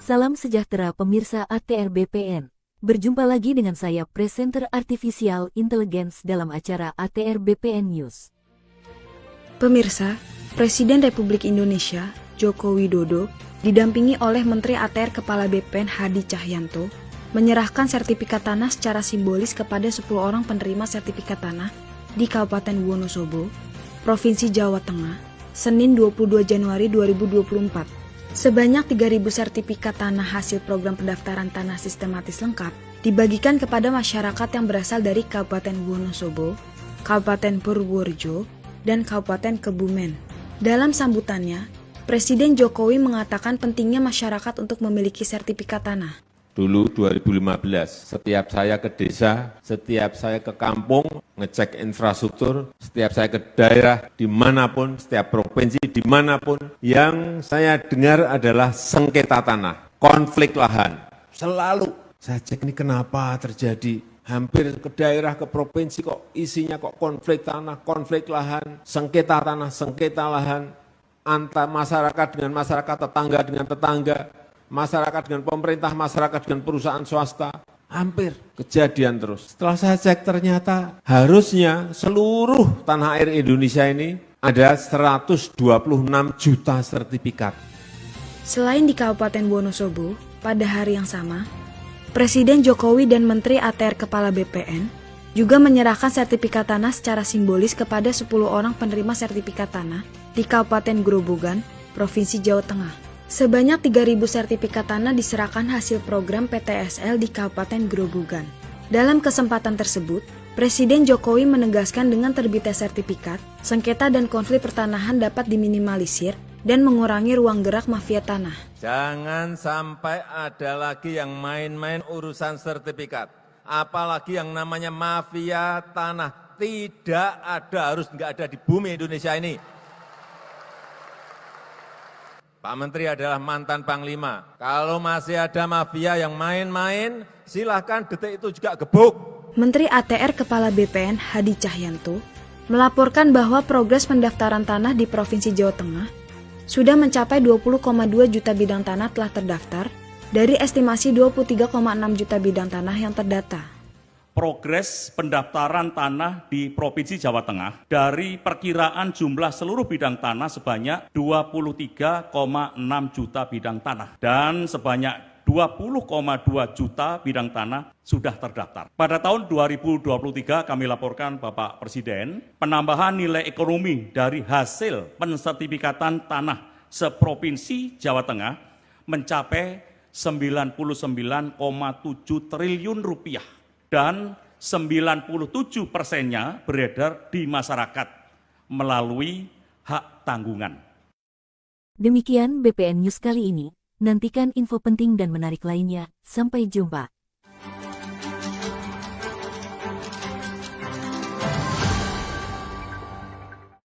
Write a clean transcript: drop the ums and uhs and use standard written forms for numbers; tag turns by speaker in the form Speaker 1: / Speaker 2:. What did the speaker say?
Speaker 1: Salam sejahtera pemirsa ATR BPN. Berjumpa lagi dengan saya presenter Artificial Intelligence dalam acara ATR BPN News.
Speaker 2: Pemirsa, Presiden Republik Indonesia Joko Widodo didampingi oleh Menteri ATR Kepala BPN Hadi Cahyanto menyerahkan sertifikat tanah secara simbolis kepada 10 orang penerima sertifikat tanah di Kabupaten Wonosobo, Provinsi Jawa Tengah, Senin 22 Januari 2024. Sebanyak 3.000 sertifikat tanah hasil program pendaftaran tanah sistematis lengkap dibagikan kepada masyarakat yang berasal dari Kabupaten Wonosobo, Kabupaten Purworejo, dan Kabupaten Kebumen. Dalam sambutannya, Presiden Jokowi mengatakan pentingnya masyarakat untuk memiliki sertifikat tanah.
Speaker 3: Dulu 2015, setiap saya ke desa, setiap saya ke kampung, ngecek infrastruktur, setiap saya ke daerah, dimanapun, setiap provinsi, dimanapun, yang saya dengar adalah sengketa tanah, konflik lahan. Selalu saya cek ini kenapa terjadi, hampir ke daerah, ke provinsi kok isinya kok konflik tanah, konflik lahan, sengketa tanah, sengketa lahan, antar masyarakat dengan masyarakat, tetangga dengan tetangga, masyarakat dengan pemerintah, masyarakat dengan perusahaan swasta, hampir kejadian terus. Setelah saya cek ternyata harusnya seluruh tanah air Indonesia ini ada 126 juta sertifikat.
Speaker 2: Selain di Kabupaten Wonosobo, pada hari yang sama, Presiden Jokowi dan Menteri ATR Kepala BPN juga menyerahkan sertifikat tanah secara simbolis kepada 10 orang penerima sertifikat tanah di Kabupaten Grobogan, Provinsi Jawa Tengah. Sebanyak 3.000 sertifikat tanah diserahkan hasil program PTSL di Kabupaten Grobogan. Dalam kesempatan tersebut, Presiden Jokowi menegaskan dengan terbitnya sertifikat, sengketa dan konflik pertanahan dapat diminimalisir dan mengurangi ruang gerak mafia tanah.
Speaker 4: Jangan sampai ada lagi yang main-main urusan sertifikat. Apalagi yang namanya mafia tanah. Tidak ada, harus nggak ada di bumi Indonesia ini. Pak Menteri adalah mantan Panglima. Kalau masih ada mafia yang main-main, silahkan detik itu juga gebuk.
Speaker 2: Menteri ATR Kepala BPN Hadi Cahyanto melaporkan bahwa progres pendaftaran tanah di Provinsi Jawa Tengah sudah mencapai 20,2 juta bidang tanah telah terdaftar dari estimasi 23,6 juta bidang tanah yang terdata.
Speaker 5: Progres pendaftaran tanah di Provinsi Jawa Tengah dari perkiraan jumlah seluruh bidang tanah sebanyak 23,6 juta bidang tanah dan sebanyak 20,2 juta bidang tanah sudah terdaftar. Pada tahun 2023 kami laporkan Bapak Presiden, penambahan nilai ekonomi dari hasil pensertifikatan tanah seprovinsi Jawa Tengah mencapai 99,7 triliun rupiah. Dan 97%-nya beredar di masyarakat melalui hak tanggungan.
Speaker 1: Demikian BPN News kali ini. Nantikan info penting dan menarik lainnya. Sampai jumpa.